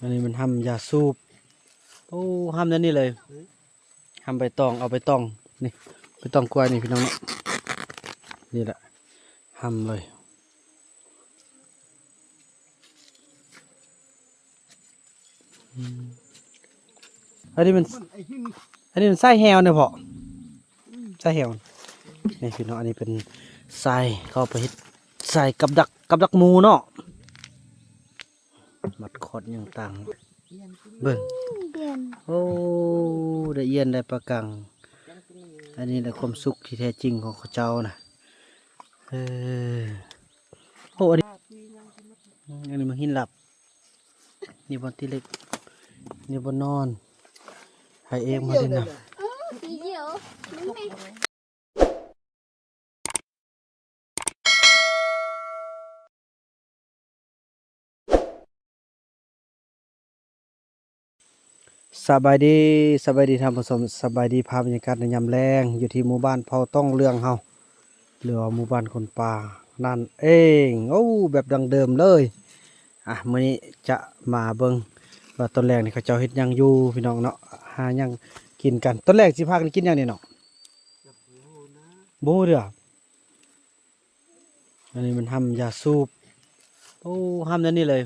อันนี้มันทำยาสูบโอ้ทำนั่นนี่เลยทำใบตองเอาใบตองนี่ใบตองกล้วยนี่พี่น้องเนาะนี่แหละทำเลยอันนี้มันไส้แฮวเนี่ยพอไส้แฮวนี่พี่น้องอันนี้เป็นไส้เข้าไปเฮ็ดไส้กับดักหมูเนาะมัดคอดอย่างต่างเบิ่งโอ้ได้เอียนได้ปลากังอันนี้แหละความสุขที่แท้จริงของเขาเจ้านะโอ้อันนี้มันหินหลับนี่บนที่เล็กนี่บนนอนให้เองมาดินะสบายดีท่านผู้ชมสบายดีภาพบรรยากาศในยามแรงอยู่ที่หมู่บ้านเผาต้องเรื่องเฮาหรือว่าหมู่บ้านคนป่านั่นเองโอ้แบบดังเดิมเลยมื้อนี้จะมาเบิ่งว่าต้นแรกนี่เขาเจ้าเฮ็ดหยังอยู่พี่น้องเนาะหาหยังกินกันต้นแรกสิพากันกินหยังนี่เนาะบ่เด้ออันนี้มันทำยาสูบโอ้ทำนั่นนี่เลย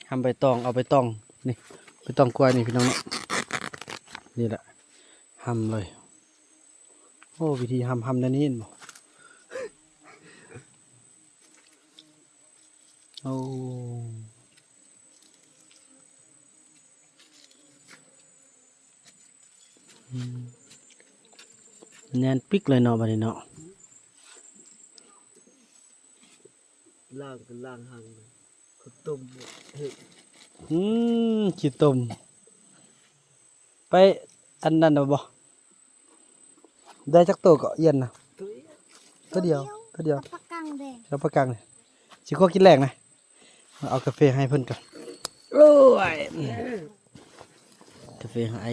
ทำใบตองเอาใบตองนี่ใบตองกล้วยนี่พี่น้องเนาะนี่แหละทำเลยโอ้วิธีทำนั่นนี่เห็นบ่โอ้แน่นปิกเลยเนาะบัดนี้เนาะล่างกันล่างหังข้าวต้มเห็ดขี้ต้มไปอันนั้นเอาบ่ได้จักตัวก็เย็นนะตัวเดียวปากกังแดงแล้วประกังสิขอกินแรงนะเอากาแฟให้เพิ่นกันโอ้ยกาแฟให้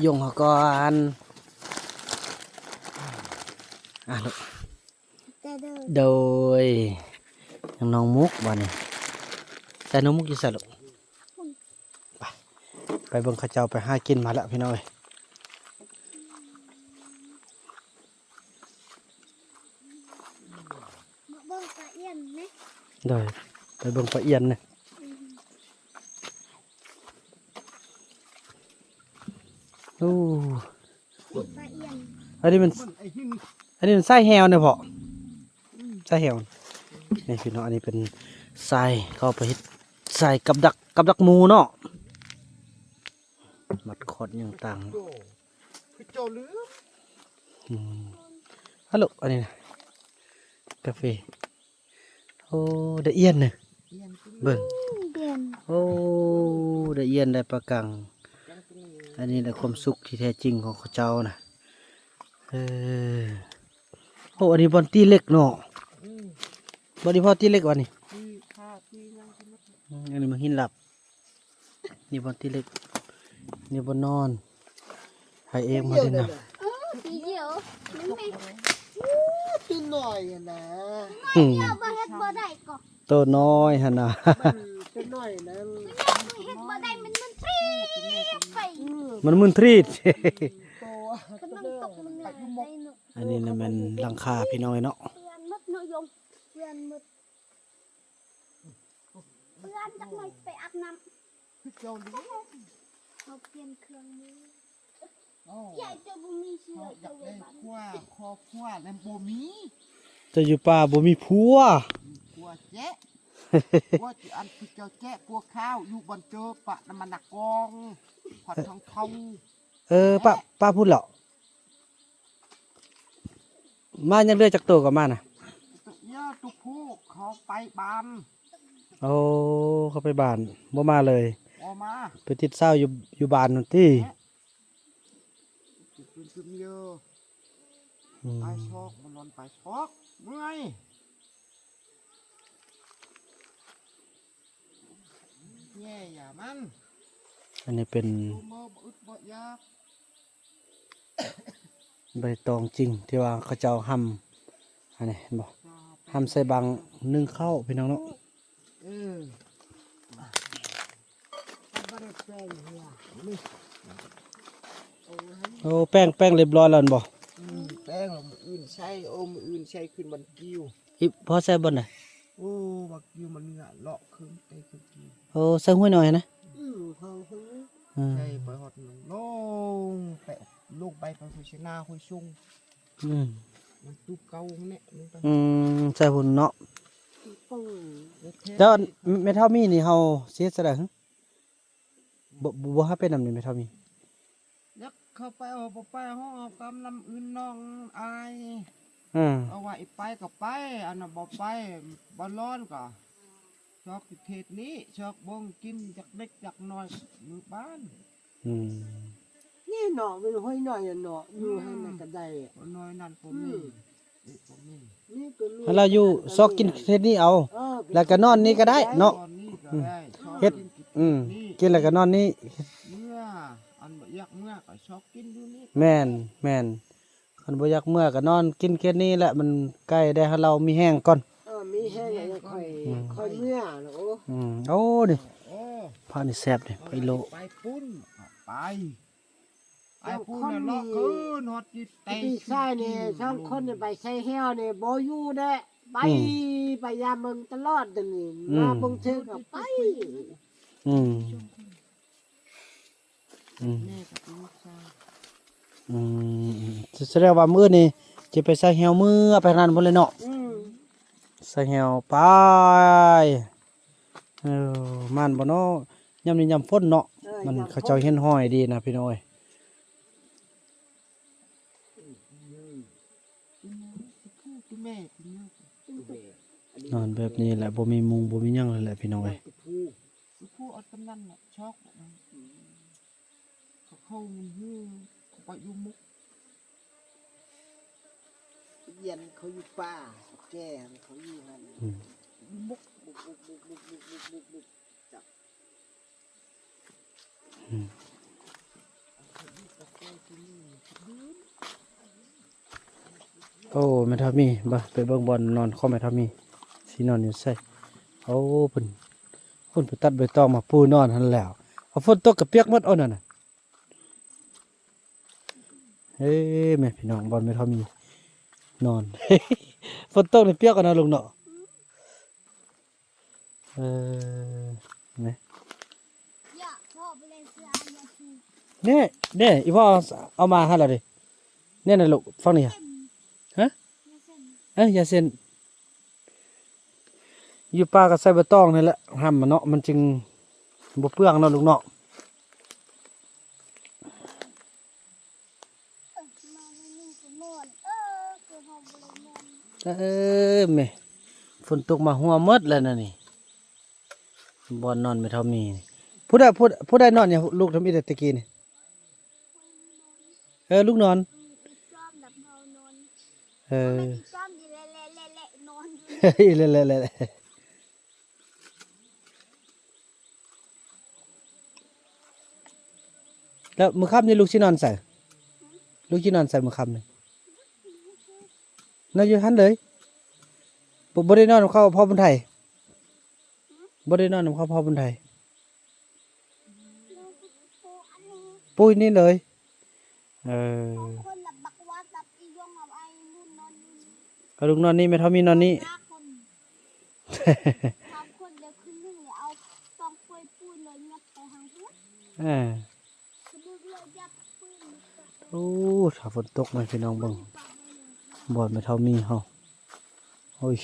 ยงเขาก่อนลูกโดยน้องมุกบ้านนี้แต่น้องมุกอยู่ใส่ลูกไปเบิ่งข้าเจ้าไปหากินมาแล้วพี่น้อยเบิ่งปลาเอียนไหมโดยไปเบิ่งปลาเอียนเนี่ยโอ้ปลาเอียนอันนี้มันไส้แฮวเนี่ยพอไส้แฮวนี่พี่น้องอันนี้เป็นไส้เข้าไปเฮ็ดไส้กับดักหมูเนาะมัดคอดอย่างต่างฮัลโหลอันนี้นะกาแฟโอ้ได้เอียนเนี่ยเบิ่งโอ้ได้เอียนได้ปลากังอันนี้แหละความสุขที่แท้จริงของเขาเจ้านะโอ้อันนี้บอลตีเล็กเนาะบอลที่พ่อตีเล็กวันนี้อันนี้มันหินหลับนี่บอลตีเล็กนี่บอลนอนให้เองมาดินะตีเดียวตีหน่อยนะเราบ่เฮ็ดบ่ได้ก็ตัวน้อยฮะนะตีหน่อยนะเฮ็ดบ่ได้มันทรีไป มันมึนทรีด กำลังตกมันได้เนาะอันนี้นะมันหลังคาพี่น้อยเนาะเพื่อนมดเนาะยงเพื่อนมดเพื่อนจักหน่อยไปอาบน้ำเอาเปลี่ยนเครื่องมือใหญ่จะบ่มีเชื้อจะเว้ยบ้านขั้วคอขั้วในบ่มี จะอยู่ป่าบ่มีผัวขั้วแจ๊ะขั้วที่อันที่เจ้าแจ๊ะขั้วข้าวอยู่บนเจอปะน้ำมันกองผัดทองป้าพูดเหรอมายังเลือจากตัวกับมาน่ะตุกผู้เขาไปบ้านโอ้เขาไปบ้านบ่มาเลยมาไปติดเศร้าอยู่บ้านนั่นที่เยอะไปชอกมันนอนไปชอกเมื่อยแย่อย่ามันอันนี้เป็นใบตองจริงที่ว่าเขาเจ้าหั่มอันนี้บอกหั่มใส่บังนึ่งข้าวพี่น้องเนาะ ได้แป้งเนี่ยนี่เอาไว้ให้ โอ้แป้งเรียบร้อยแล้วนั่นบ่ แป้งเรามืออื่นใช้โอ้มืออื่นใช้ขึ้นบันกิ้ว อีพอใส่บ่น่ะ โอ้บักกิ้วมันเงาเลาะขึ้นไปขึ้นกิ้ว โอ้ใส่ห้วยหน่อยนะ เขาเพิ่ง อืม ใช่ไปหอดหนึ่งลงไปลงไปคุยชนะคุยชุ่ง อืม มันตุกเก่าเนี่ยลงไป ใส่หุ่นเนาะ ปึ้ง แล้วเมทัลมีนี่เฮาเสียสละหึบ่ฮาเป็นนำนี่เมทัลมี ยักเข้าไปเอาไปห้องเอากำลำอื่นน้องอาย อืม เอาไว้ไปก็ไปอันน่ะบ่ไปบ่ร้อนก็ชอบเทศนี้ชอบบ่งกินจากเล็กจากน้อยมือบ้าน อืม นี่หนอเป็นห้อยหน่อยหนออยู่ให้มันกระได บ่น้อยนั่นผมมีผมมี นี่ก็มี ถ้าเราอยู่ซอกกินเฮ็ดนี่เอา แล้วก็นอนนี่ก็ได้เนาะ ตอนนี้ก็ได้ชอบ เฮ็ด กิน อืม นี่ กินแล้วก็นอนนี่ เมื่ออันบ่อยากเมื่อก็ชอบกินอยู่นี่ แม่นคันบ่อยากเมื่อก็นอนกินแค่นี้แหละมันใกล้ได้ให้เรามีแห้งก่อน มีแห้งอะไรค่อยเมื่อโอ้ โอ้นี่ โอ้ ผ้านี่แซ่บนี่ไปโล ไปปุ้นไปปุ้นน่ะเลาะคืนฮอดจิตเต พี่ชายเนี่ยช่องคนไปใช้แห้วเนี่ยบ่อยู่เด้ไปยามเมืองตลอดเดี๋ยวนี้มาเบิ่งเธอกับไป อืมอืม แม่กับลูกชาย อืมแสดงว่ามื้อนี้จะไปใส่แฮวมือไปนั่นพุ่นเลยเนาะใส่แฮวไปมันบ่เนาะยามนี้ยามฝนเนาะมันเขาเจ้าเห็นห้อยดีนะพี่น้อย กินแม่กินเนื้อน อนแบบนี้แหละบ่มีมุงบ่มีหยังเลยแหละพี่น้อย ผู้เอากำนันน่ะช็อกมันเขาเข้ามันหื้อเขาไปอยู่มุก เย็นเขาอยู่ป่าแก่เขาอยู่นั่น มุก บุกจับ โอ้แม่ทับมีบ่ไปเบิ่งบอลนอนข้อแม่ทับมีสินอนอยู่ไสโอ้เพิ่นไปตัดใบตองมาปูนอนหั่นแล้วเอาฝนตกก็เปียกหมดเอานั่นน่ะเฮ้แม่พี่น้องบอลแม่ทับมีนอน ฝนตกนี่เปียกเอานะลุงเนาะนี่ อย่าพ่อไปเล่นเสืออย่าชู นี่อีพ่อเอามาให้แล้วดิเนี่ยน่ะลูกฟังนี่ฮะ อย่าเส้น อย่าเส้นอยู่ป่าก็ใส่ใบตองนี่แหละห้ามมันเนาะมันจึงบ่เปลืองเนาะลูกเนาะ มาไม่นิ่งก็นอนคือห้องบริเวณ แม่ฝนตกมาหัวหมดแล้วนะนี่บ่นอนไม่เท่ามีนี่ผู้ใดนอนเนี่ยลูกทำอีแต่ตะกี้นี่ลูกนอน จอมดับเฮานอน เออ ไม่จอมดีเละนอนอยู่ อีเละแล้วมื้อค่ำนี่ลูกสินอนใส่ลูกสินอนใส่มื้อค่ำนี่นอนอยู่หันเลยบ่ได้นอนกับเขาพ่อบุญไทยบ่ได้นอนกับเขาพ่อบุญไทย ปูอันนี้ปุ้ยนี่เลยเออ คนละบักว่ากับอียงกับไอ้นู่นนอนอยู่ เอาลูกนอนนี่แม่เท่ามีนอนนี่ ห้าคนทำคนเดียวขึ้นหนึ่งเลยเอาตองปุยปุยเลยงัดไปทางหัว อ่า สะดุดเลยยับปุยมันก็ โอ้ถ้าฝนตกมาพี่น้องเบิ่ง ปากไปเลย บ่ไม่เท่ามีเฮาโอ้ย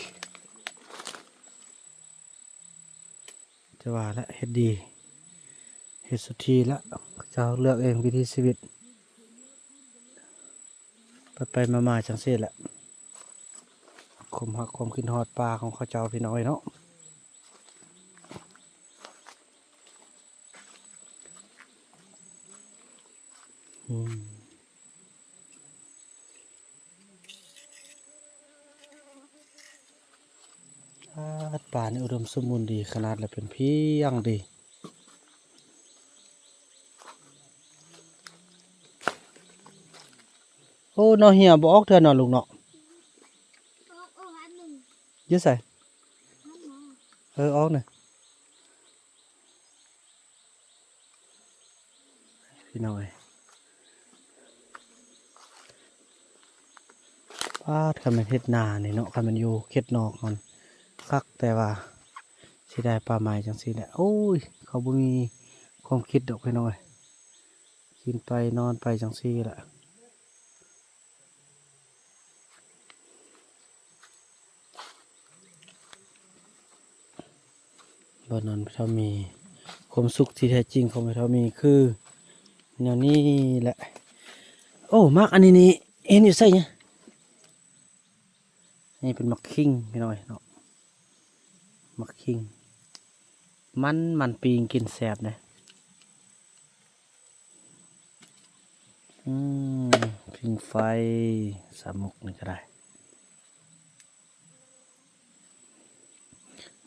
จะว่าละเฮ็ดดีเฮ็ดสุดทีละเจ้าเลือกเองวิธีชีวิตไปมาๆจังซี่แหละความฮักความคิดฮอดปลาของเขาเจ้าพี่น้อยเนาะอืมป่านี่อุดมสมบูรณ์ดีขนาดและเป็นเพียงดี โอ้นอเหี่ยบ่ออกเทื่อเนอลูกเนาะ หันหนึ่ง อยื้อใส่ หันมา ออกน่ะ พี่น้อยปาดคันมันเฮ็ดนานี่เนาะคันมันอยู่เขตนอกมันคักแต่ว่าสิได้ปลาไม้จังซี่แหละโอ้ยเขาบ่มีความคิดดอกพี่น้อยกินไปนอนไปจังซี่แหละบ่นั้นเท่ามีความสุขที่แท้จริงของเท่ามีคือแนวนี้แหละโอ้มักอันนี้นี่เห็นอยู่ไสเนี่ยนี่เป็นมักคิงพี่น้อยเนาะมักคิงมันปีงกินแสบนะพิงไฟสามุกนี่ก็ได้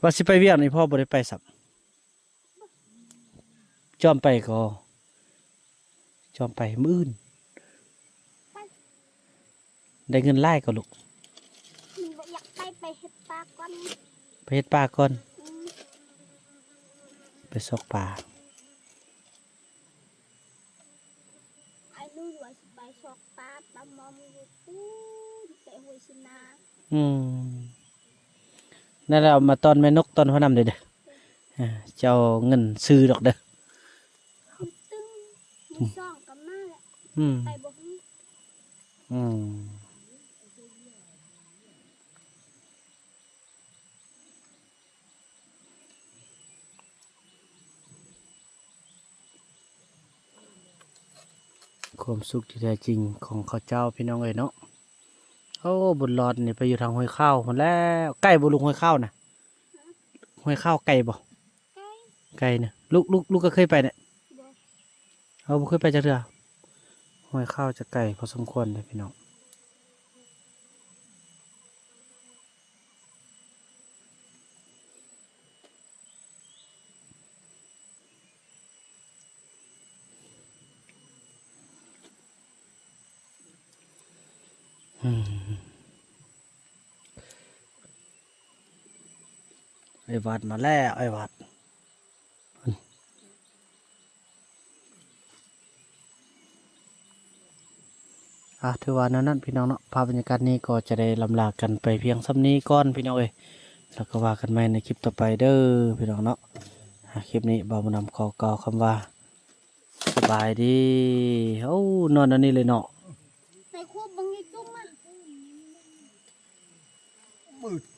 ว่าสิไปเวียกนี่พ่อบ่ได้ไปสับจอมไปก็จอมไปมื้ออื่นได้เงินไล่ก็ลูก mìnhบ่อยากไปเฮ็ดปลาก่อน ไปเฮ็ดปลาก่อน อืม ไปซอกปลา ไอ้นู่นว่าสิไปชอกปลาปลามอมอยู่ปูนแต่ห้วยชนา นั่นเรามาตอนแม่นกตอนหัวนำเด้อเด้อเจ้าเงินซื้อดอกเด้อ ตึ้งมือซ่องกับมาแหละ อืม ไปบ่ฮู้ อืมความสุขที่แท้จริงของข้าวเจ้าพี่น้องเอ้ยเนาะโอ้บุญรอดนี่ไปอยู่ทางห้วยข้าวหมดแล้วใกล้บ่ลุงห้วยข้าวน่ะห้วยข้าวไกลบ่ ไกล ไกลเนี่ยลูกก็เคยไปเนี่ย บ่ เอาบ่เคยไปจักเทื่อห้วยข้าวจะไกลพอสมควรเลยพี่น้องไอ้วัดมาแล้วไอ้วัดถือว่านั้นพี่น้องเนาะภาพบรรยากาศนี้ก็จะได้ลำลากันไปเพียงส่ำนี้ก่อนพี่น้องเอ้ยแล้วก็ว่ากันใหม่ในคลิปต่อไปเด้อพี่น้องเนาะคลิปนี้บ่าวบุญนำขอกล่าวคำว่าสบายดีโอ้นอนอันนี้เลยเนาะ ในครัวบังอีจุ่มมา มืด